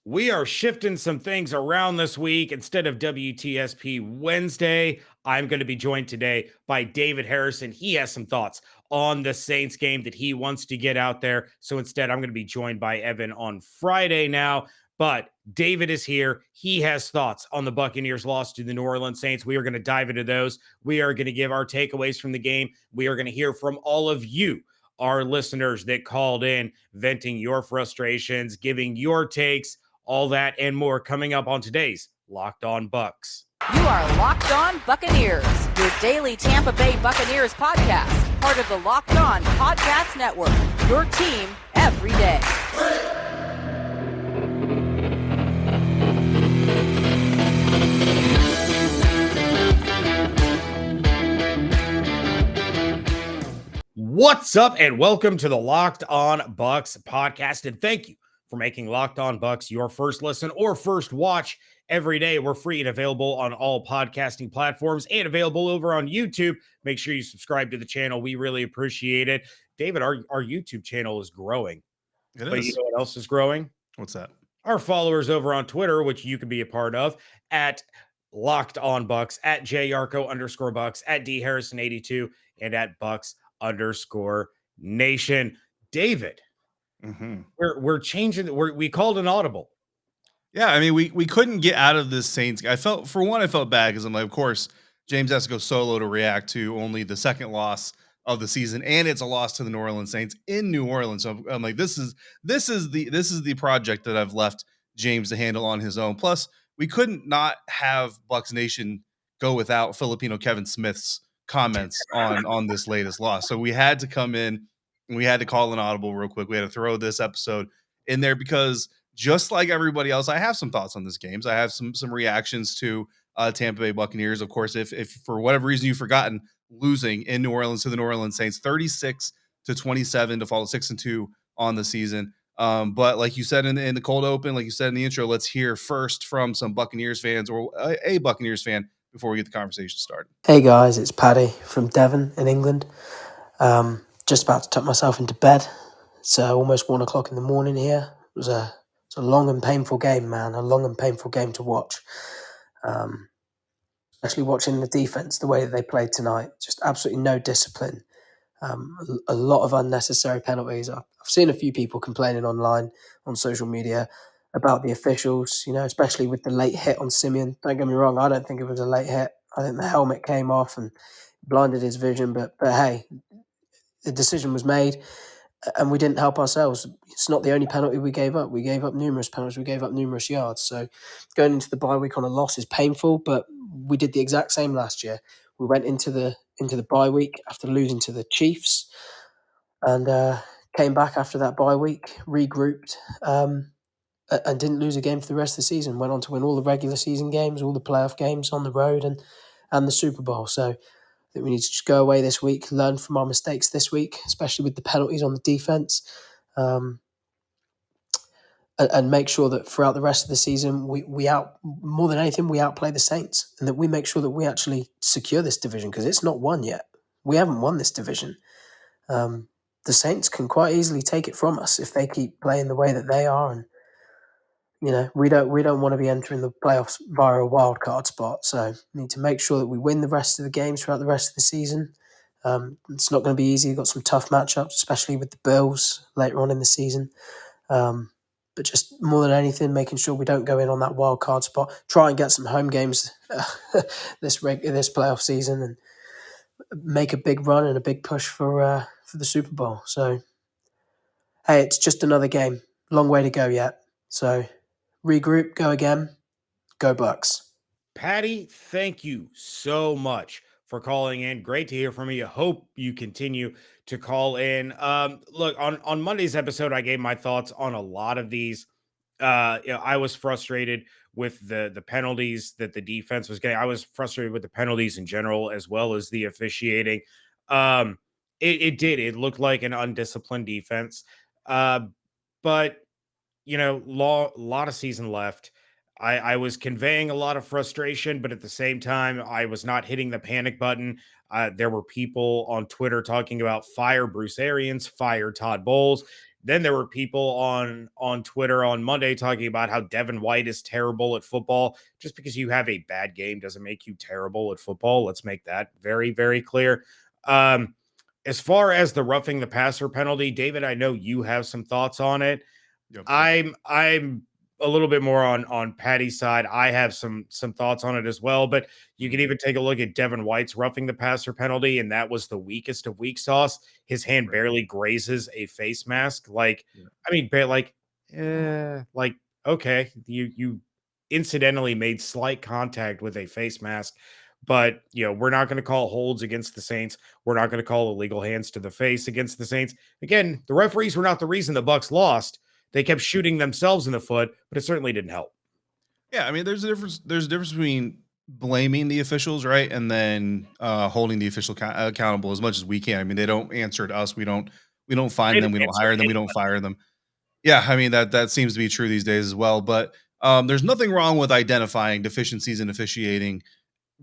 We are shifting some things around this week. Instead of WTSP Wednesday, I'm going to be joined today by David Harrison. He has some thoughts on the Saints game that he wants to get out there. So instead, I'm going to be joined by Evan on Friday now. But David is here. He has thoughts on the Buccaneers' loss to the New Orleans Saints. We are going to dive into those. We are going to give our takeaways from the game. We are going to hear from all of you, our listeners that called in, venting your frustrations, giving your takes. All that and more coming up on today's Locked On Bucs. You are Locked On Buccaneers, your daily Tampa Bay Buccaneers podcast, part of the Locked On Podcast Network, your team every day. What's up and welcome to the Locked On Bucs podcast, and thank you for making Locked On Bucs your first listen or first watch every day. We're free and available on all podcasting platforms and available over on YouTube. Make sure you subscribe to the channel. We really appreciate it. David, our YouTube channel is growing. But you know what else is growing? What's that? Our followers over on Twitter, which you can be a part of, at Locked On Bucs, at JYarko_Bucs, at DHarrison82, and at Bucs_Nation. David, we're changing. We called an audible. Yeah, I mean, we couldn't get out of this Saints. I felt bad because I'm like, of course, James has to go solo to react to only the second loss of the season, and it's a loss to the New Orleans Saints in New Orleans. So I'm like, this is the project that I've left James to handle on his own. Plus, we couldn't not have Bucs Nation go without Filipino Kevin Smith's comments on this latest loss. So we had to come in and we had to call an audible real quick. We had to throw this episode in there because just like everybody else, I have some thoughts on this game. I have some reactions to Tampa Bay Buccaneers. Of course, if for whatever reason you've forgotten, losing in New Orleans to the New Orleans Saints, 36-27 to fall 6-2 on the season. But like you said in the cold open, like you said in the intro, let's hear first from some Buccaneers fans or a Buccaneers fan before we get the conversation started. Hey guys, it's Paddy from Devon in England. Just about to tuck myself into bed. It's almost 1 o'clock in the morning here. It was a long and painful game, man. A long and painful game to watch. Especially watching the defense, the way that they played tonight. Just absolutely no discipline. A lot of unnecessary penalties. I've seen a few people complaining online on social media about the officials, especially with the late hit on Simeon. Don't get me wrong, I don't think it was a late hit. I think the helmet came off and blinded his vision. But hey, the decision was made and we didn't help ourselves. It's not the only penalty we gave up. We gave up numerous penalties. We gave up numerous yards. So going into the bye week on a loss is painful, but we did the exact same last year. We went into the bye week after losing to the Chiefs and came back after that bye week, regrouped, and didn't lose a game for the rest of the season. Went on to win all the regular season games, all the playoff games on the road, and the Super Bowl. So I think we need to just go away this week, learn from our mistakes this week, especially with the penalties on the defense, and make sure that throughout the rest of the season, we outplay the Saints, and that we make sure that we actually secure this division because it's not won yet. We haven't won this division. The Saints can quite easily take it from us if they keep playing the way that they are, and we don't want to be entering the playoffs via a wild card spot. So we need to make sure that we win the rest of the games throughout the rest of the season. It's not going to be easy. We've got some tough matchups, especially with the Bills later on in the season. But just more than anything, making sure we don't go in on that wild card spot. Try and get some home games this playoff season and make a big run and a big push for the Super Bowl. So, hey, it's just another game. Long way to go yet. So, regroup, go again, go Bucs. Patty, thank you so much for calling in. Great to hear from you. Hope you continue to call in. Look, on Monday's episode, I gave my thoughts on a lot of these. I was frustrated with the penalties that the defense was getting. I was frustrated with the penalties in general, as well as the officiating. It looked like an undisciplined defense. But lot of season left. I was conveying a lot of frustration, but at the same time, I was not hitting the panic button. There were people on Twitter talking about fire Bruce Arians, fire Todd Bowles. Then there were people on Twitter on Monday talking about how Devin White is terrible at football. Just because you have a bad game doesn't make you terrible at football. Let's make that very, very clear. As far as the roughing the passer penalty, David, I know you have some thoughts on it. Yep. I'm a little bit more on Patty's side. I have some thoughts on it as well, but you can even take a look at Devin White's roughing the passer penalty, and that was the weakest of weak sauce. His hand Right. barely grazes a face mask. Like, Yeah. I mean, like okay, you incidentally made slight contact with a face mask, but we're not going to call holds against the Saints. We're not going to call illegal hands to the face against the Saints. Again, the referees were not the reason the Bucs lost. They kept shooting themselves in the foot, but it certainly didn't help. Yeah, I mean, there's a difference. There's a difference between blaming the officials, right, and then holding the official accountable as much as we can. I mean, they don't answer to us. We don't They find them. didn't We don't answer hire them. We don't fire them. Yeah, I mean that seems to be true these days as well. But there's nothing wrong with identifying deficiencies in officiating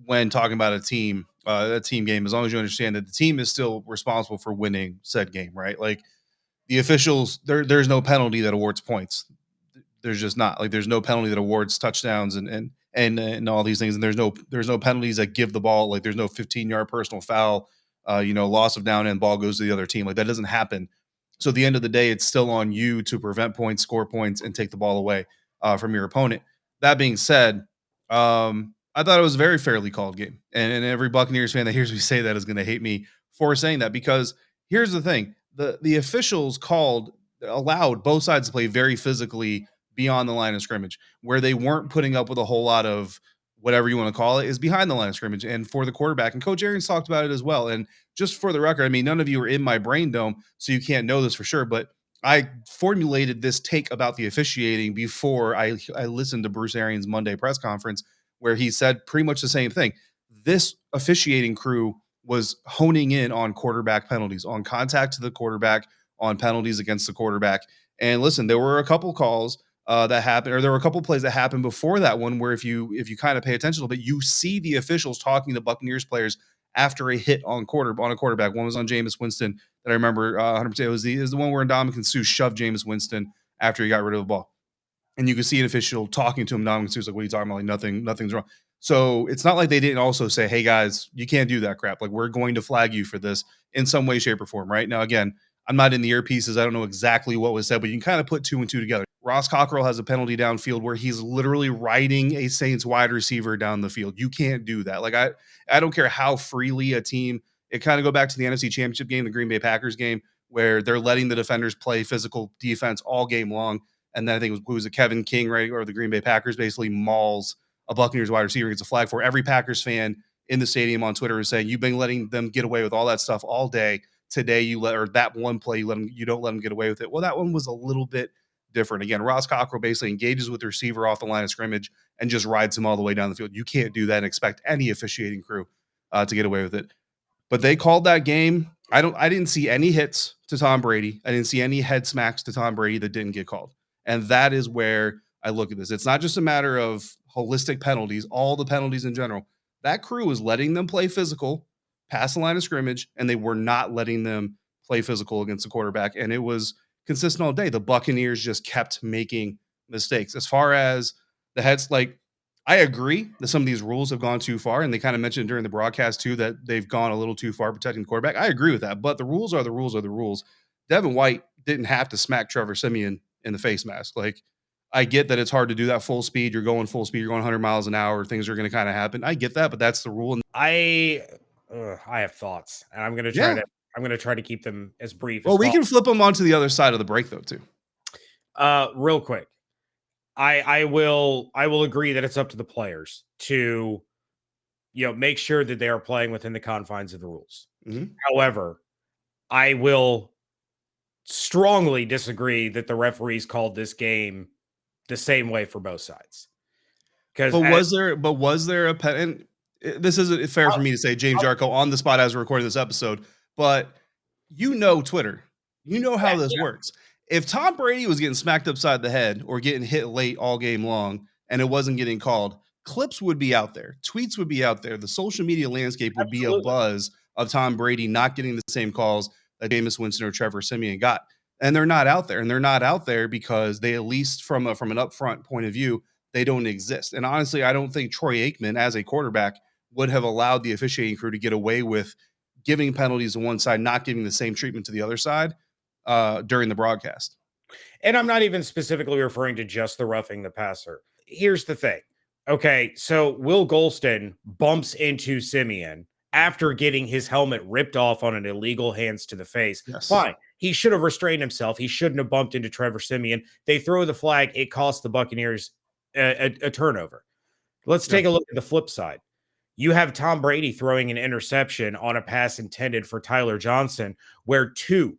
when talking about a team game, as long as you understand that the team is still responsible for winning said game, right? Like the officials, there's no penalty that awards points. There's just not, like, there's no penalty that awards touchdowns and all these things, and there's no penalties that give the ball, like there's no 15-yard personal foul, loss of down and ball goes to the other team, like that doesn't happen. So at the end of the day, it's still on you to prevent points, score points, and take the ball away from your opponent. That being said, I thought it was a very fairly called game, and every Buccaneers fan that hears me say that is going to hate me for saying that, because here's the thing: the officials allowed both sides to play very physically beyond the line of scrimmage. Where they weren't putting up with a whole lot of whatever you want to call it is behind the line of scrimmage and for the quarterback. And Coach Arians talked about it as well. And just for the record, I mean, none of you are in my brain dome, so you can't know this for sure. But I formulated this take about the officiating before I listened to Bruce Arians' Monday press conference, where he said pretty much the same thing. This officiating crew was honing in on quarterback penalties, on contact to the quarterback, on penalties against the quarterback. And listen, there were a couple calls that happened, or there were a couple plays that happened before that one where if you kind of pay attention a little bit, you see the officials talking to Buccaneers players after a hit on a quarterback. One was on Jameis Winston that I remember 100%. It was the one where Ndamukong Suh shoved Jameis Winston after he got rid of the ball. And you could see an official talking to him. Ndamukong Suh's like, "What are you talking about? Like nothing's wrong." So it's not like they didn't also say, "Hey guys, you can't do that crap. Like, we're going to flag you for this in some way, shape, or form." Right now, again, I'm not in the earpieces. I don't know exactly what was said, but you can kind of put two and two together. Ross Cockrell has a penalty downfield where he's literally riding a Saints wide receiver down the field. You can't do that. Like, I don't care how freely a team. It kind of go back to the NFC Championship game, the Green Bay Packers game, where they're letting the defenders play physical defense all game long. And then I think it was a Kevin King, right, or the Green Bay Packers basically mauls a Buccaneers wide receiver, gets a flag for. Every Packers fan in the stadium on Twitter is saying, "You've been letting them get away with all that stuff all day. Today, or that one play, you don't let them get away with it." Well, that one was a little bit different. Again, Ross Cockrell basically engages with the receiver off the line of scrimmage and just rides him all the way down the field. You can't do that and expect any officiating crew to get away with it. But they called that game. I didn't see any hits to Tom Brady. I didn't see any head smacks to Tom Brady that didn't get called. And that is where I look at this. It's not just a matter of holistic penalties, all the penalties in general. That crew was letting them play physical past the line of scrimmage, and they were not letting them play physical against the quarterback. And it was consistent all day. The Buccaneers just kept making mistakes. As far as the heads, like, I agree that some of these rules have gone too far, and they kind of mentioned during the broadcast too that they've gone a little too far protecting the quarterback. I agree with that, but the rules are the rules are the rules. Devin White didn't have to smack Trevor Siemian in the face mask. Like, I get that it's hard to do that full speed. You're going full speed. You're going 100 miles an hour. Things are going to kind of happen. I get that, but that's the rule. And I have thoughts, and I'm gonna try yeah, to keep them as brief as well, we possible. can flip them onto the other side of the break though too. Real quick, I will agree that it's up to the players to make sure that they are playing within the confines of the rules. Mhm. However, I will strongly disagree that the referees called this game the same way for both sides. Because Was there a pen? And this isn't fair for me to say, James Yarko, on the spot as we're recording this episode, but Twitter, how this works. If Tom Brady was getting smacked upside the head or getting hit late all game long and it wasn't getting called, clips would be out there, tweets would be out there, the social media landscape would be a absolutely. buzz of Tom Brady not getting the same calls that Jameis Winston or Trevor Siemian got. and they're not out there. And they're not out there because they, at least from an upfront point of view, they don't exist. And honestly, I don't think Troy Aikman, as a quarterback, would have allowed the officiating crew to get away with giving penalties to one side, not giving the same treatment to the other side during the broadcast. And I'm not even specifically referring to just the roughing the passer. Here's the thing. Okay, so Will Golston bumps into Simeon after getting his helmet ripped off on an illegal hands to the face. Yes. Fine. He should have restrained himself. He shouldn't have bumped into Trevor Simeon. They throw the flag. It costs the Buccaneers a turnover. Let's take a look at the flip side. You have Tom Brady throwing an interception on a pass intended for Tyler Johnson, where two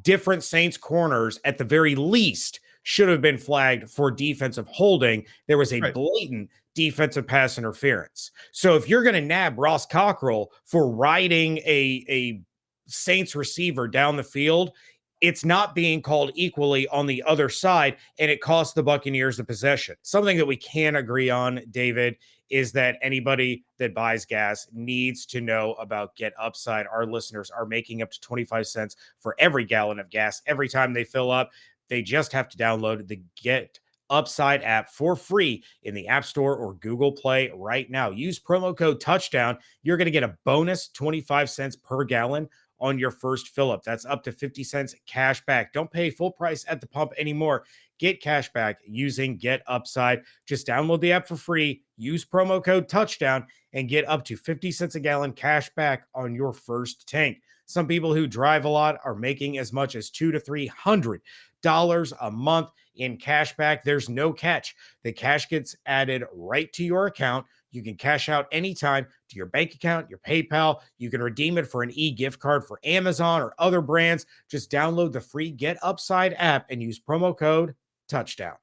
different Saints corners at the very least should have been flagged for defensive holding. There was a blatant defensive pass interference. So if you're going to nab Ross Cockrell for riding a Saints receiver down the field, it's not being called equally on the other side, and it costs the Buccaneers the possession. Something that we can agree on, David, is that anybody that buys gas needs to know about Getupside. Our listeners are making up to 25 cents for every gallon of gas every time they fill up. They just have to download the Getupside app for free in the App Store or Google Play right now. Use promo code Touchdown. You're going to get a bonus 25 cents per gallon on your first fill up. That's up to 50 cents cash back. Don't pay full price at the pump anymore. Get cash back using Getupside. Just download the app for free, use promo code Touchdown, and get up to 50 cents a gallon cash back on your first tank. Some people who drive a lot are making as much as $200 to $300 a month in cash back. There's no catch. The cash gets added right to your account. You can cash out anytime to your bank account, your PayPal. You can redeem it for an e-gift card for Amazon or other brands. Just download the free Getupside app and use promo code Touchdown.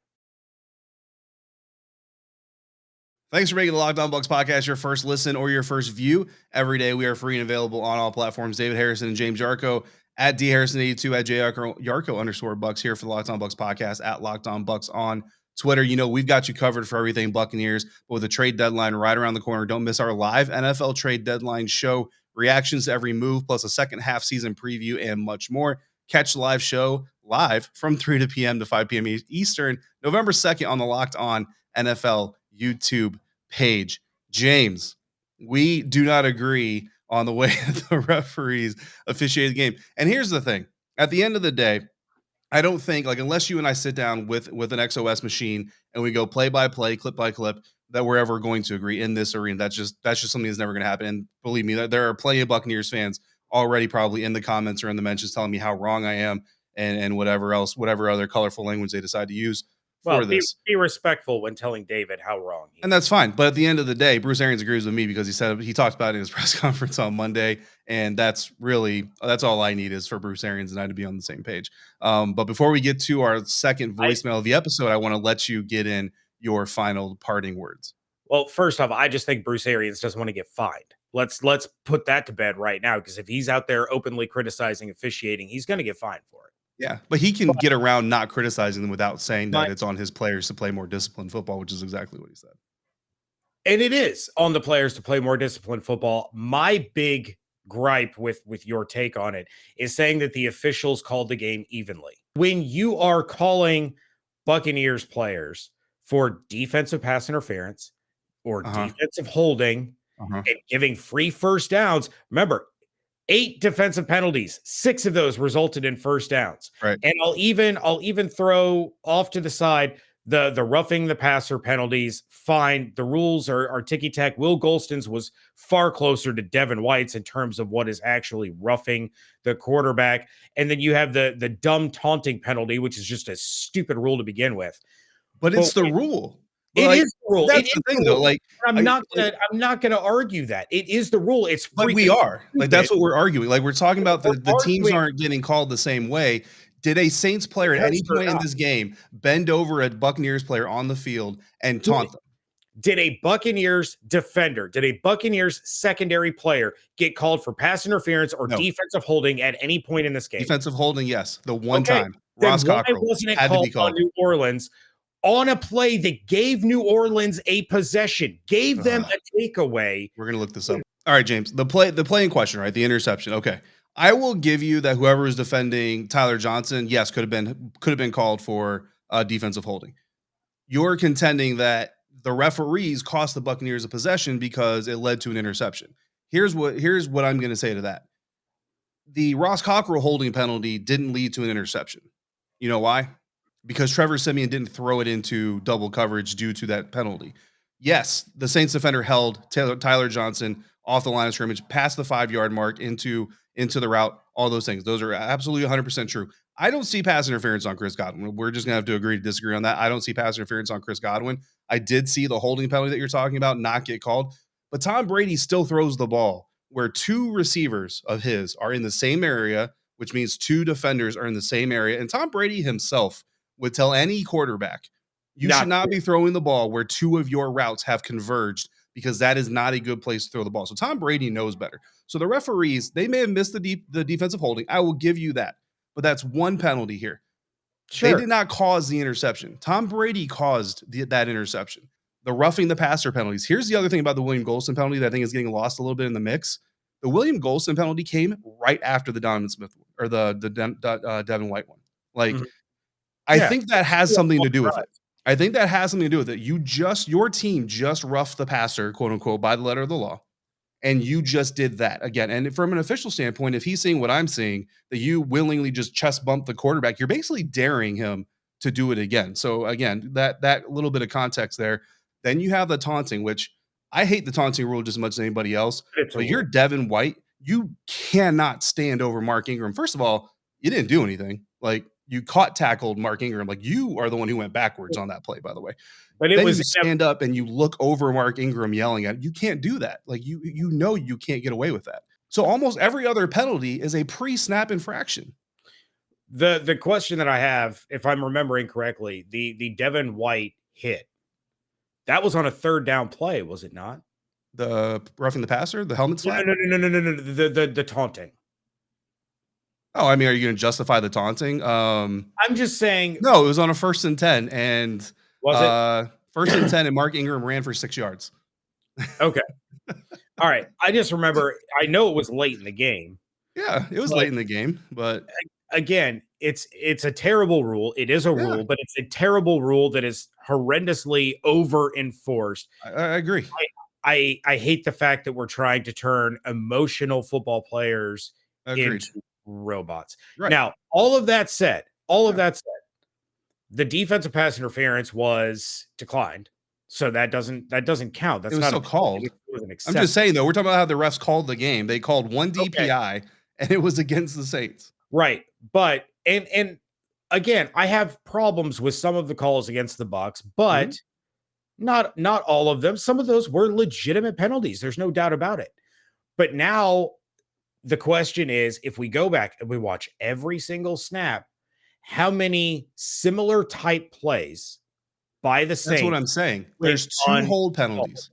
Thanks for making the Locked On Bucs podcast your first listen or your first view. Every day we are free and available on all platforms. David Harrison and James Yarko at DHarrison82 at JYarko_Bucs here for the Locked On Bucs podcast at Locked On Bucs on Twitter. You know, we've got you covered for everything Buccaneers, but with a trade deadline right around the corner, don't miss our live NFL trade deadline show, reactions to every move, plus a second half season preview and much more. Catch the live show live from 3 p.m. to 5 p.m. Eastern, November 2nd on the Locked On NFL YouTube page. James, we do not agree on the way the referees officiate the game. And here's the thing. At the end of the day, I don't think, like, unless you and I sit down with an XOS machine and we go play by play, clip by clip, that we're ever going to agree in this arena. That's just something that's never going to happen. And believe me, there are plenty of Buccaneers fans already probably in the comments or in the mentions telling me how wrong I am and whatever other colorful language they decide to use for this. Be respectful when telling David how wrong he is. And that's fine. But at the end of the day, Bruce Arians agrees with me because he talked about it in his press conference on Monday. And that's all I need is for Bruce Arians and I to be on the same page. But before we get to our second voicemail of the episode, I want to let you get in your final parting words. Well, first off, I just think Bruce Arians doesn't want to get fined. Let's put that to bed right now, because if he's out there openly criticizing officiating, he's going to get fined for it. Yeah, but he can get around not criticizing them without saying that it's on his players to play more disciplined football, which is exactly what he said. And it is on the players to play more disciplined football. My big gripe with your take on it is saying that the officials called the game evenly. When you are calling Buccaneers players for defensive pass interference or defensive holding and giving free first downs, remember, 8 defensive penalties, 6 of those resulted in first downs. Right. And I'll even throw off to the side the roughing the passer penalties. Fine. The rules are ticky-tack. Will Golston's was far closer to Devin White's in terms of what is actually roughing the quarterback. And then you have the dumb taunting penalty, which is just a stupid rule to begin with. But it's the rule. It is the rule. That's the thing, though. Like, I'm not gonna argue that it is the rule. It's but we are like that's what we're arguing. Like, we're talking about the teams aren't getting called the same way. Did a Saints player at any point in this game bend over a Buccaneers player on the field and taunt them? Did a Buccaneers defender, did a Buccaneers secondary player get called for pass interference or defensive holding at any point in this game? Defensive holding, yes. The one time. Ross Cockrell wasn't it had to be called on New Orleans on a play that gave New Orleans a possession, gave them a takeaway? We're going to look this up. All right, James, the play in question, right? The interception. Okay. I will give you that whoever is defending Tyler Johnson, yes, could have been called for defensive holding. You're contending that the referees cost the Buccaneers a possession because it led to an interception. Here's what I'm going to say to that. The Ross Cockrell holding penalty didn't lead to an interception. You know why? Because Trevor Siemian didn't throw it into double coverage due to that penalty. Yes, the Saints defender held Tyler Johnson off the line of scrimmage, past the 5-yard mark into the route, all those things. Those are absolutely 100% true. I don't see pass interference on Chris Godwin. We're just going to have to agree to disagree on that. I don't see pass interference on Chris Godwin. I did see the holding penalty that you're talking about not get called, but Tom Brady still throws the ball where two receivers of his are in the same area, which means two defenders are in the same area. And Tom Brady himself would tell any quarterback, you should not be throwing the ball where two of your routes have converged because that is not a good place to throw the ball. So Tom Brady knows better. So the referees, they may have missed the defensive holding. I will give you that. But that's one penalty here. They did not cause the interception. Tom Brady caused that interception. The roughing the passer penalties. Here's the other thing about the William Golston penalty that I think is getting lost a little bit in the mix. The William Golston penalty came right after the Donovan Smith or the Devin White one. Like, I think that has something to do with it. I think that has something to do with it. Your team just roughed the passer, quote unquote, by the letter of the law. And you just did that again. And from an official standpoint, if he's seeing what I'm seeing, that you willingly just chest bump the quarterback, you're basically daring him to do it again. So again, that little bit of context there. Then you have the taunting, which I hate the taunting rule just as much as anybody else. But you're Devin White. You cannot stand over Mark Ingram. First of all, you didn't do anything. Like, you tackled Mark Ingram. Like, you are the one who went backwards on that play, by the way. But then you stand up and you look over Mark Ingram yelling at him. You can't do that. Like, you can't get away with that. So almost every other penalty is a pre-snap infraction. The question that I have, if I'm remembering correctly, the Devin White hit, that was on a third down play, was it not? The roughing the passer, the helmet slap? No. The taunting. Oh, I mean, are you going to justify the taunting? I'm just saying. No, it was on a 1st and 10, and was it 1st and 10, and Mark Ingram ran for 6 yards. Okay. All right. I just remember, I know it was late in the game. Yeah, it was late in the game, but again, it's a terrible rule. It is a rule, but it's a terrible rule that is horrendously over enforced. I agree. I hate the fact that we're trying to turn emotional football players into robots. Right. Now, all of that said, the defensive pass interference was declined. So that doesn't count. That's not called. I'm just saying, though, we're talking about how the refs called the game. They called one DPI, and it was against the Saints. Right. But and again, I have problems with some of the calls against the Bucs, but not all of them. Some of those were legitimate penalties. There's no doubt about it. But now the question is, if we go back and we watch every single snap, how many similar type plays by the Saints? That's what I'm saying. There's 2 hold penalties.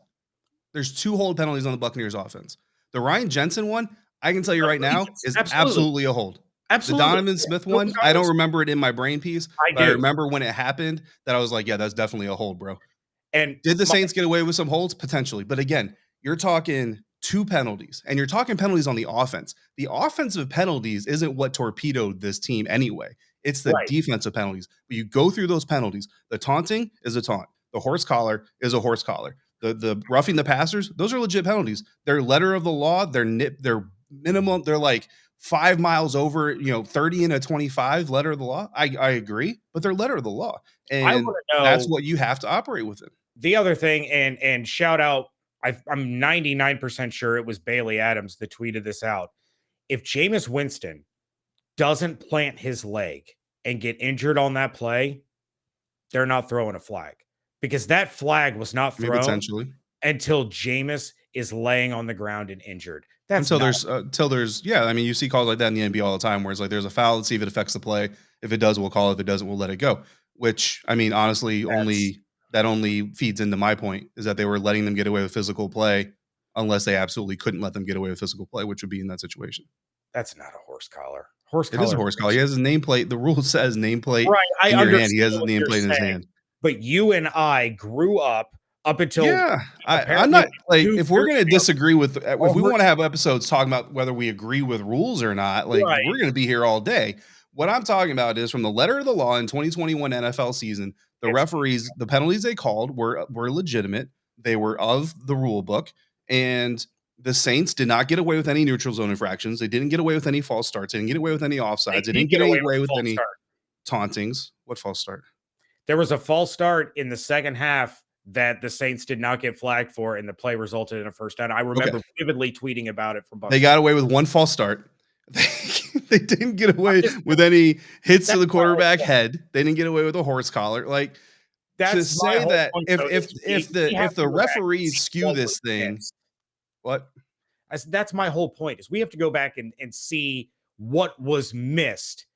There's 2 hold penalties on the Buccaneers offense. The Ryan Jensen one, I can tell you right now, is absolutely a hold. Absolutely. The Donovan Smith one, I don't remember it in my brain piece. I remember when it happened that I was like, yeah, that's definitely a hold, bro. And did the Saints get away with some holds? Potentially. But again, you're talking 2 penalties, and you're talking penalties on the offense. The offensive penalties isn't what torpedoed this team anyway. It's the defensive penalties. But you go through those penalties. The taunting is a taunt. The horse collar is a horse collar. The roughing the passers, those are legit penalties. They're letter of the law. They're minimum. They're like 5 miles over, 30 and a 25 letter of the law. I agree, but they're letter of the law. And that's what you have to operate within. The other thing, and shout out, I'm 99% sure it was Bailey Adams that tweeted this out. If Jameis Winston doesn't plant his leg and get injured on that play, they're not throwing a flag, because that flag was not thrown until Jameis is laying on the ground and injured. That's until there's I mean, you see calls like that in the NBA all the time, where it's like there's a foul, let's see if it affects the play. If it does, we'll call it. If it doesn't, we'll let it go. Which, I mean, honestly, only feeds into my point, is that they were letting them get away with physical play unless they absolutely couldn't let them get away with physical play, which would be in that situation. That's not a horse collar. It is a horse collar. He has his nameplate. The rule says nameplate in your hand. He has his nameplate in his hand. But you and I grew up up until Yeah, I'm apparently not like two if we're thirds gonna disagree with if we over. want to have episodes talking about whether we agree with rules or not, like Right. we're gonna be here all day. What I'm talking about is from the letter of the law in 2021 NFL season, the It's referees, the penalties they called were legitimate. They were of the rule book, and the Saints did not get away with any neutral zone infractions. They didn't get away with any false starts. They didn't get away with any they offsides. They did didn't get get away with away a with false any start. tauntings. What false start? There was a false start in the second half that the Saints did not get flagged for, and the play resulted in a first down. I Okay. remember vividly tweeting about it from They Bucs. got away with one false start. They didn't get I'm away just with any hits to that's the my whole quarterback point. head. They didn't get away with a horse collar. Like to That's my say whole that point, if though, if is if we the have if to the go back and referees see skew what was this thing, missed. what? That's my whole point, is we have to go back and see what was missed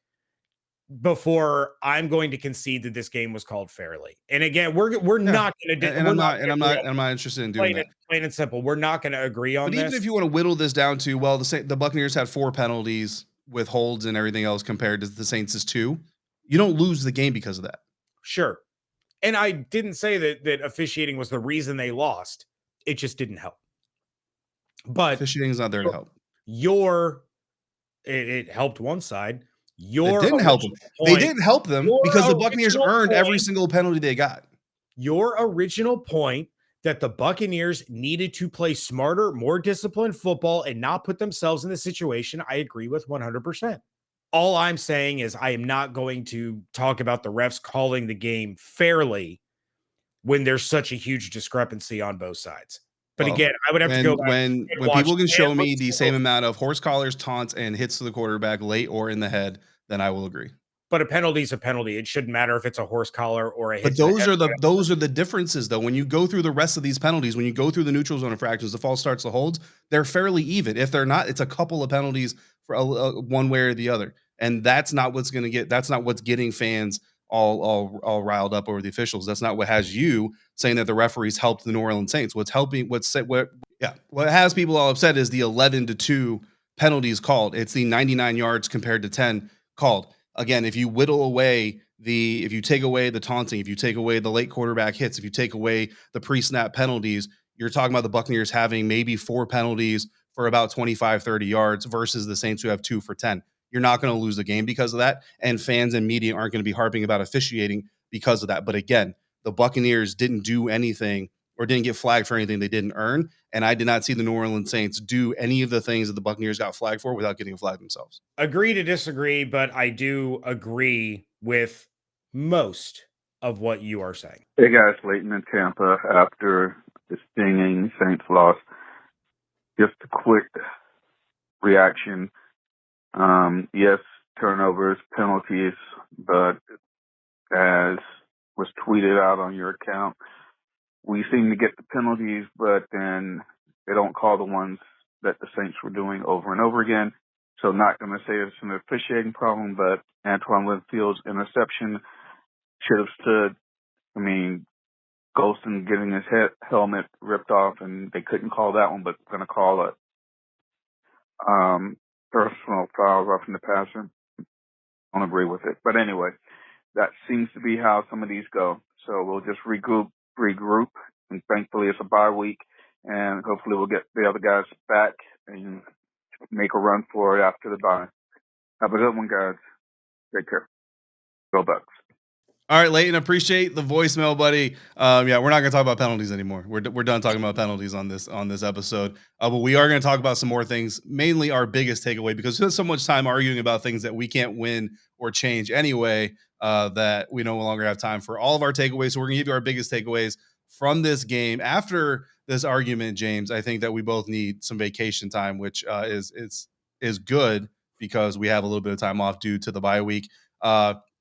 before I'm going to concede that this game was called fairly. And again, we're Yeah, not gonna and we're I'm not not and gonna I'm agree not on and I'm not interested in doing plain and that. plain and simple. We're not gonna agree on But even this. if you want to whittle this down to, well, the Buccaneers had 4 penalties with holds and everything else compared to the Saints' 2, you don't lose the game because of that. Sure. And I didn't say that officiating was the reason they lost. It just didn't help. But Officiating is not there to your, help. your it helped one side. It Your didn't help them. original They point, didn't help them your because the Buccaneers original earned every point, single penalty they got. your original point that the Buccaneers needed to play smarter, more disciplined football and not put themselves in the situation, I agree with 100%. All I'm saying is I am not going to talk about the refs calling the game fairly when there's such a huge discrepancy on both sides. But Well, again, I would have to go back and when watch people can show every me the same single. amount of horse collars, taunts, and hits to the quarterback late or in the head, then I will agree. But a penalty is a penalty. It shouldn't matter if it's a horse collar or a hit But to the head. those are the differences though. When you go through the rest of these penalties, when you go through the neutral zone infractions, the false starts, the holds, they're fairly even. If they're not, it's a couple of penalties for one way or the other, and that's not what's going to get. That's not what's getting fans all riled up over the officials. That's not what has you saying that the referees helped the New Orleans Saints. What's helping? What has people all upset is the 11-2 penalties called. It's the 99 yards compared to 10 called. Again, if you whittle away if you take away the taunting, if you take away the late quarterback hits, if you take away the pre-snap penalties, you're talking about the Buccaneers having maybe 4 penalties for about 25, 30 yards versus the Saints who have 2 for 10. You're not going to lose the game because of that. And fans and media aren't going to be harping about officiating because of that. But again, the Buccaneers didn't do anything or didn't get flagged for anything they didn't earn. And I did not see the New Orleans Saints do any of the things that the Buccaneers got flagged for without getting flagged themselves. Agree to disagree, but I do agree with most of what you are saying. Hey guys, Leighton in Tampa after the stinging Saints loss. Just a quick reaction. Yes, turnovers, penalties, but as was tweeted out on your account, we seem to get the penalties, but then they don't call the ones that the Saints were doing over and over again. So not going to say it's an officiating problem, but Antoine Winfield's interception should have stood. I mean, Golston getting his helmet ripped off, and they couldn't call that one, but going to call it personal foul roughing the passer. I don't agree with it. But anyway, that seems to be how some of these go. So we'll just regroup, and thankfully it's a bye week, and hopefully we'll get the other guys back and make a run for it after the bye. Have a good one, guys. Take care. Go Bucs. All right, Leighton, appreciate the voicemail, buddy. Yeah, we're not going to talk about penalties anymore. We're done talking about penalties on this episode. But we are going to talk about some more things, mainly our biggest takeaway, because there's so much time arguing about things that we can't win or change anyway, that we no longer have time for all of our takeaways. So we're going to give you our biggest takeaways from this game. After this argument, James, I think that we both need some vacation time, which is good because we have a little bit of time off due to the bye week.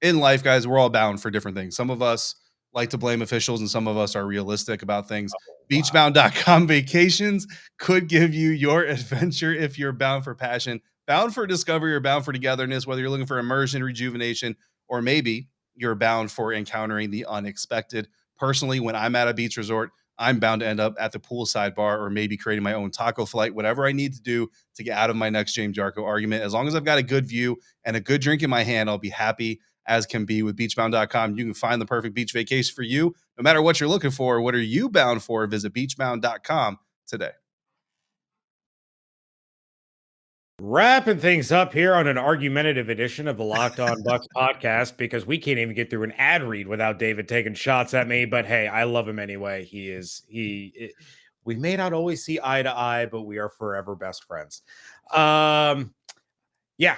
In life, guys, we're all bound for different things. Some of us like to blame officials, and some of us are realistic about things. Beachbound.com vacations could give you your adventure if you're bound for passion, bound for discovery, or bound for togetherness, whether you're looking for immersion, rejuvenation, or maybe you're bound for encountering the unexpected. Personally, when I'm at a beach resort, I'm bound to end up at the poolside bar or maybe creating my own taco flight, whatever I need to do to get out of my next James Jarko argument. As long as I've got a good view and a good drink in my hand, I'll be happy as can be with beachbound.com. You can find the perfect beach vacation for you, no matter what you're looking for. What are you bound for? Visit beachbound.com today. Wrapping things up here on an argumentative edition of the Locked On Bucs podcast, because we can't even get through an ad read without David taking shots at me. But hey, I love him anyway. We may not always see eye to eye, but we are forever best friends. Yeah,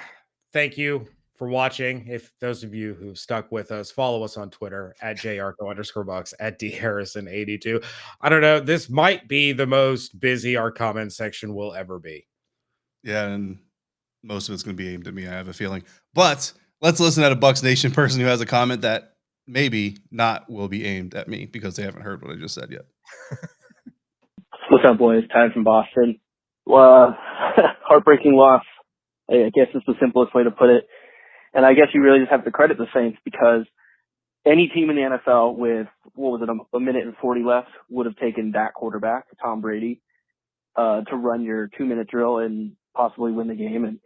thank you for watching. If those of you who stuck with us, follow us on Twitter at @jarco_Bucs, at dharrison82. I don't know. This might be the most busy our comment section will ever be. Yeah, and most of it's going to be aimed at me, I have a feeling. But let's listen at a Bucs Nation person who has a comment that maybe not will be aimed at me because they haven't heard what I just said yet. What's up, boys? Ty from Boston. Well, heartbreaking loss. I guess it's the simplest way to put it. And I guess you really just have to credit the Saints, because any team in the NFL with, a minute and 40 left would have taken that quarterback, Tom Brady, to run your 2-minute drill and possibly win the game. And,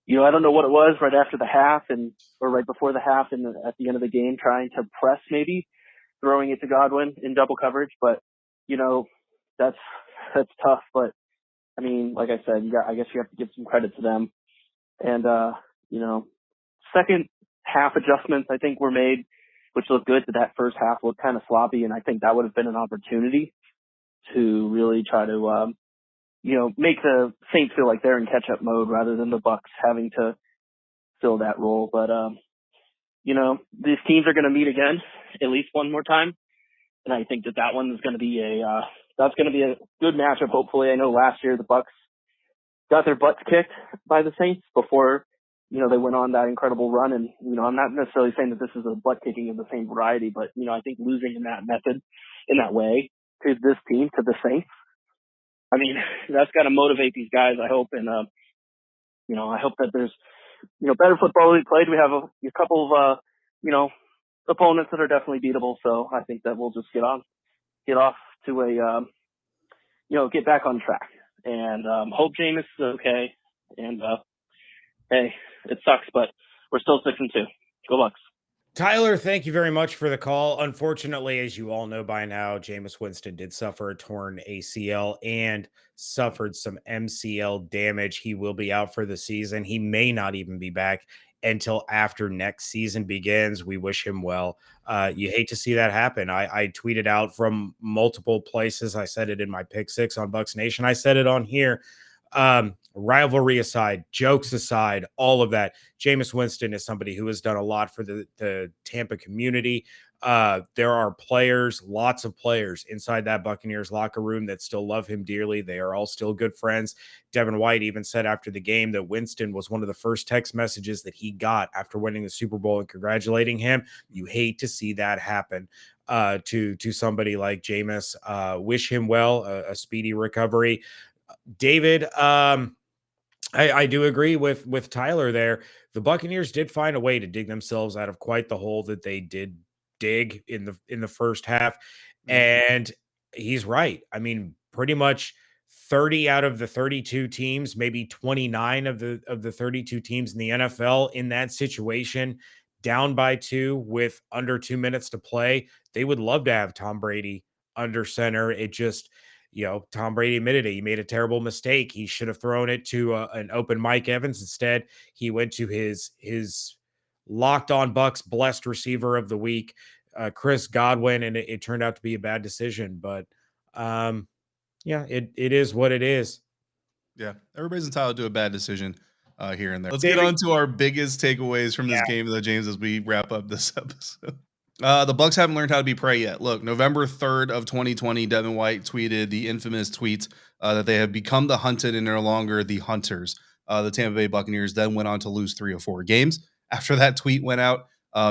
I don't know what it was right after the half or right before the half and at the end of the game, trying to press, maybe throwing it to Godwin in double coverage. But, that's tough. But I mean, like I said, I guess you have to give some credit to them. And, second half adjustments, I think, were made, which looked good. But that first half looked kind of sloppy. And I think that would have been an opportunity to really try to, make the Saints feel like they're in catch-up mode rather than the Bucs having to fill that role. But, these teams are going to meet again at least one more time. And I think that one is going to be that's going to be a good matchup, hopefully. I know last year the Bucs got their butts kicked by the Saints before, they went on that incredible run. And, I'm not necessarily saying that this is a butt kicking of the same variety, but, I think losing in that method, in that way, to this team, to the Saints, I mean, that's got to motivate these guys, I hope. And, I hope that there's, better football to be played. We have a couple of, opponents that are definitely beatable. So I think that we'll just get off to a, get back on track, and hope Jameis is okay. And hey, it sucks, but we're still 6-2. Go Bucs. Tyler, thank you very much for the call. Unfortunately, as you all know by now, Jameis Winston did suffer a torn ACL and suffered some MCL damage. He will be out for the season. He may not even be back until after next season begins. We wish him well. You hate to see that happen. I tweeted out from multiple places. I said it in my pick six on Bucs Nation. I said it on here. Rivalry aside, jokes aside, all of that, Jameis Winston is somebody who has done a lot for the Tampa community. There are players, lots of players inside that Buccaneers locker room that still love him dearly. They are all still good friends. Devin White even said after the game that Winston was one of the first text messages that he got after winning the Super Bowl and congratulating him. You hate to see that happen to somebody like Jameis. Wish him well, a speedy recovery. David, I do agree with Tyler there. The Buccaneers did find a way to dig themselves out of quite the hole that they did dig in the first half. And he's right. I mean, pretty much 30 out of the 32 teams, maybe 29 of the 32 teams in the NFL in that situation, down by 2 with under 2 minutes to play, they would love to have Tom Brady under center. It just, Tom Brady admitted it. He made a terrible mistake. He should have thrown it to an open Mike Evans. Instead, he went to his locked on Bucks blessed receiver of the week, Chris Godwin, and it turned out to be a bad decision. But yeah, it is what it is. Yeah, everybody's entitled to a bad decision here and there. Let's David, get on to our biggest takeaways from this game, though, James, as we wrap up this episode. The Bucs haven't learned how to be prey yet. Look, November 3rd of 2020, Devin White tweeted the infamous tweet that they have become the hunted and no longer the hunters. The Tampa Bay Buccaneers then went on to lose 3 of 4 games after that tweet went out,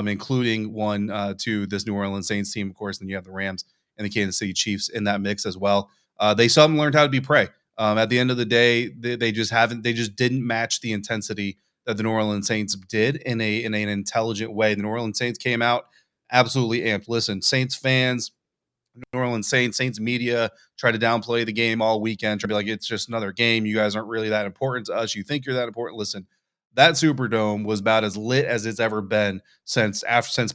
including one to this New Orleans Saints team, of course, and you have the Rams and the Kansas City Chiefs in that mix as well. They still haven't learned how to be prey. At the end of the day, they just didn't match the intensity that the New Orleans Saints did in an intelligent way. The New Orleans Saints came out absolutely amped. Listen, Saints fans, New Orleans Saints media try to downplay the game all weekend, try to be like, it's just another game. You guys aren't really that important to us. You think you're that important. Listen, that Superdome was about as lit as it's ever been since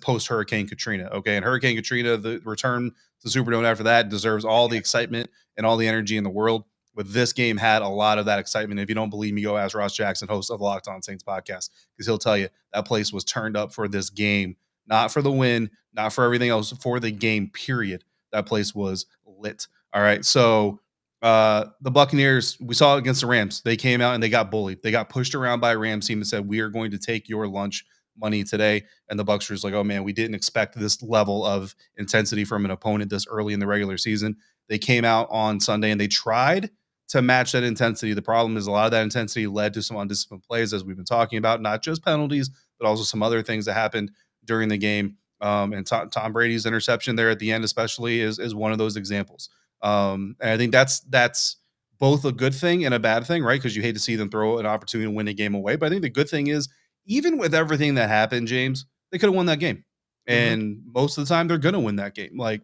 post Hurricane Katrina. Okay, and Hurricane Katrina, the return to Superdome after that deserves all the excitement and all the energy in the world. But this game had a lot of that excitement. If you don't believe me, go ask Ross Jackson, host of the Locked On Saints podcast, because he'll tell you that place was turned up for this game, not for the win, not for everything else, for the game. Period. That place was lit. All right, so the Buccaneers, we saw it against the Rams. They came out and they got bullied. They got pushed around by a Rams team and said, "We are going to take your lunch money today." And the Bucs were just like, "Oh man, we didn't expect this level of intensity from an opponent this early in the regular season." They came out on Sunday and they tried to match that intensity. The problem is a lot of that intensity led to some undisciplined plays, as we've been talking about, not just penalties, but also some other things that happened during the game. And Tom Brady's interception there at the end, especially, is one of those examples. And I think that's both a good thing and a bad thing, right? Because you hate to see them throw an opportunity to win a game away. But I think the good thing is, even with everything that happened, James, they could have won that game. And most of the time, they're going to win that game. Like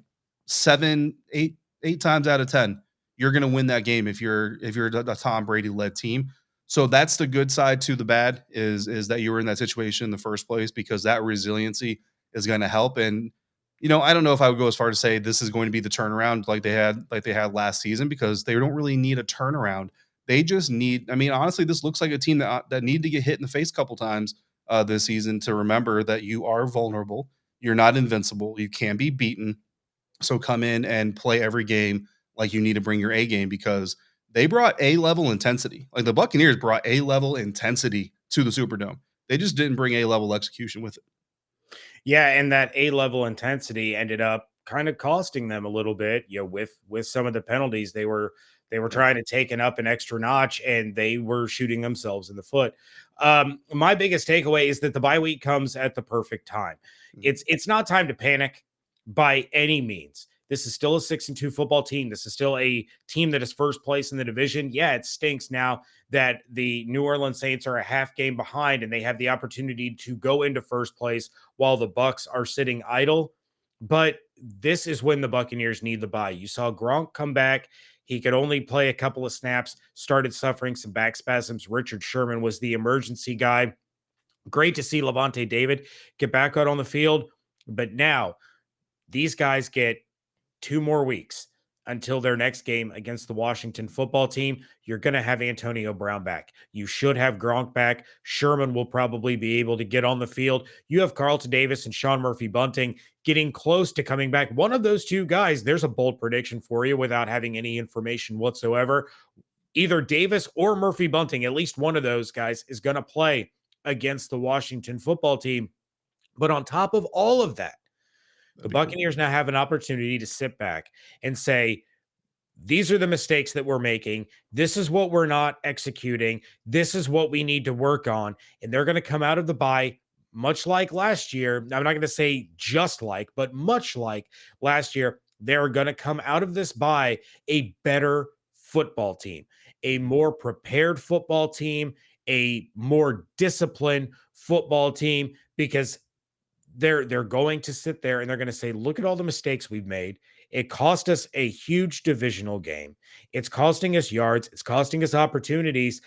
8 times out of 10, you're going to win that game if you're a Tom Brady led team. So that's the good side to the bad is that you were in that situation in the first place, because that resiliency is going to help. And I don't know if I would go as far to say this is going to be the turnaround like they had last season, because they don't really need a turnaround. They just need. I mean, honestly, this looks like a team that need to get hit in the face a couple times this season to remember that you are vulnerable. You're not invincible. You can be beaten. So come in and play every game like you need to bring your A game, because they brought A-level intensity. Like the Buccaneers brought A-level intensity to the Superdome. They just didn't bring A-level execution with it. Yeah, and that A-level intensity ended up kind of costing them a little bit, with some of the penalties. They were trying to take it up an extra notch, and they were shooting themselves in the foot. My biggest takeaway is that the bye week comes at the perfect time. It's not time to panic by any means. This is still a 6-2 football team. This is still a team that is first place in the division. Yeah, it stinks now that the New Orleans Saints are a half game behind and they have the opportunity to go into first place while the Bucs are sitting idle. But this is when the Buccaneers need the bye. You saw Gronk come back. He could only play a couple of snaps, started suffering some back spasms. Richard Sherman was the emergency guy. Great to see Levante David get back out on the field. But now these guys get 2 more weeks until their next game against the Washington football team. You're going to have Antonio Brown back. You should have Gronk back. Sherman will probably be able to get on the field. You have Carlton Davis and Sean Murphy Bunting getting close to coming back. One of those two guys, there's a bold prediction for you without having any information whatsoever. Either Davis or Murphy Bunting, at least one of those guys, is going to play against the Washington football team. But on top of all of that, the Buccaneers now have an opportunity to sit back and say, these are the mistakes that we're making. This is what we're not executing. This is what we need to work on. And they're going to come out of the bye much like last year. I'm not going to say just like, but much like last year. They're going to come out of this bye a better football team, a more prepared football team, a more disciplined football team, because they're going to sit there and they're going to say, look at all the mistakes we've made. It cost us a huge divisional game. It's costing us yards. It's costing us opportunities.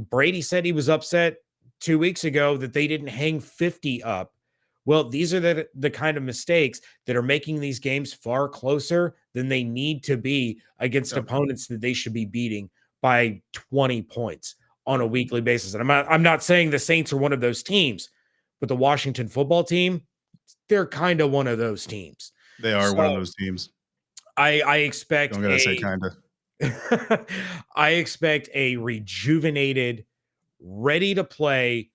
Brady said he was upset 2 weeks ago that they didn't hang 50 up. Well, these are the kind of mistakes that are making these games far closer than they need to be against opponents that they should be beating by 20 points on a weekly basis. And I'm not saying the Saints are one of those teams, but the Washington football team, they're kind of one of those teams. They are one of those teams. I expect Don't gotta say kinda. I expect a rejuvenated, ready to play,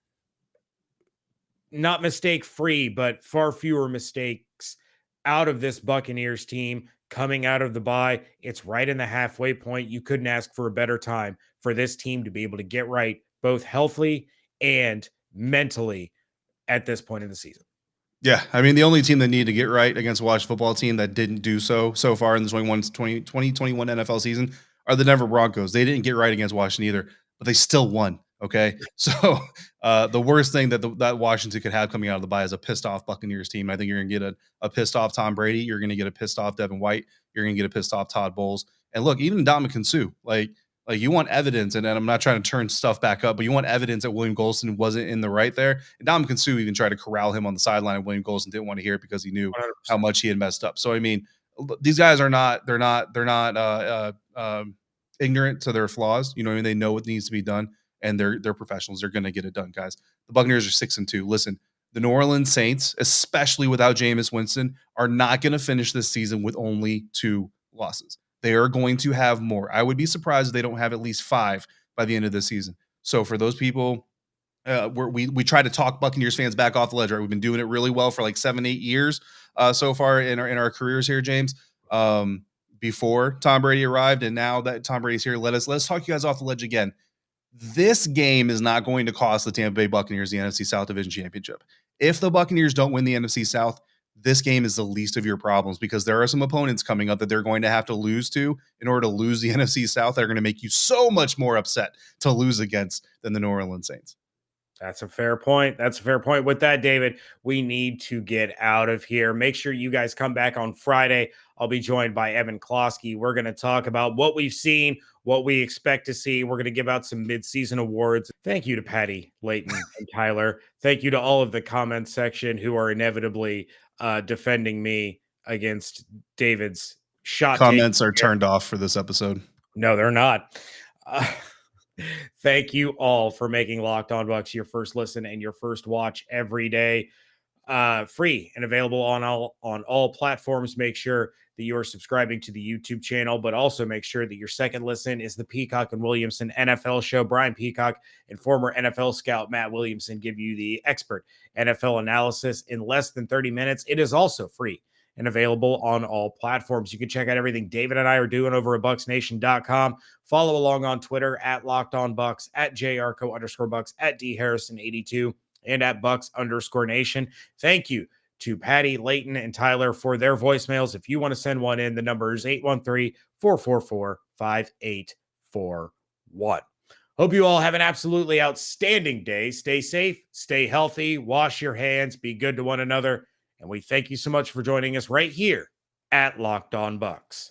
not mistake free, but far fewer mistakes out of this Buccaneers team coming out of the bye. It's right in the halfway point. You couldn't ask for a better time for this team to be able to get right, both healthy and mentally at this point in the season. Yeah, I mean, the only team that needed to get right against a Washington football team that didn't do so far in the 2021 NFL season are the Denver Broncos. They didn't get right against Washington either, but they still won. Okay, so the worst thing that Washington could have coming out of the bye is a pissed off Buccaneers team. I think you're going to get a pissed off Tom Brady. You're going to get a pissed off Devin White. You're going to get a pissed off Todd Bowles. And look, even Dominican Sue, like Like, you want evidence, and I'm not trying to turn stuff back up, but you want evidence that William Golston wasn't in the right there. And Ndamukong Suh even tried to corral him on the sideline, and William Golston didn't want to hear it because he knew 100%. how much he had messed up. So I mean, these guys are not ignorant to their flaws. You know what I mean? They know what needs to be done, and they're professionals. They're going to get it done, guys. The Buccaneers are 6-2. Listen, the New Orleans Saints, especially without Jameis Winston, are not going to finish this season with only 2 losses. They are going to have more. I would be surprised if they don't have at least 5 by the end of the season. So for those people, we try to talk Buccaneers fans back off the ledge. Right? We've been doing it really well for like 7-8 years so far in our careers here, James. Before Tom Brady arrived, and now that Tom Brady's here, let's talk you guys off the ledge again. This game is not going to cost the Tampa Bay Buccaneers the NFC South Division Championship. If the Buccaneers don't win the NFC South, this game is the least of your problems, because there are some opponents coming up that they're going to have to lose to in order to lose the NFC South. That are going to make you so much more upset to lose against than the New Orleans Saints. That's a fair point. That's a fair point. With that, David, we need to get out of here. Make sure you guys come back on Friday. I'll be joined by Evan Klosky. We're going to talk about what we've seen, what we expect to see. We're going to give out some mid-season awards. Thank you to Patty, Leighton, and Tyler. Thank you to all of the comment section who are inevitably defending me against David's shot take. Comments are turned off for this episode. No, they're not. Thank you all for making Locked On Bucs your first listen and your first watch every day. Free and available on all platforms. Make sure that you are subscribing to the YouTube channel, but also make sure that your second listen is the Peacock and Williamson NFL show. Brian Peacock and former NFL scout Matt Williamson give you the expert NFL analysis in less than 30 minutes. It is also free and available on all platforms. You can check out everything David and I are doing over at BucsNation.com. Follow along on Twitter at LockedOnBucs, at JRCO_Bucs, at DHarrison82, and at Bucs_Nation. Thank you to Patty, Leighton, and Tyler for their voicemails. If you want to send one in, the number is 813-444-5841. Hope you all have an absolutely outstanding day. Stay safe, stay healthy, wash your hands, be good to one another. And we thank you so much for joining us right here at Locked On Bucs.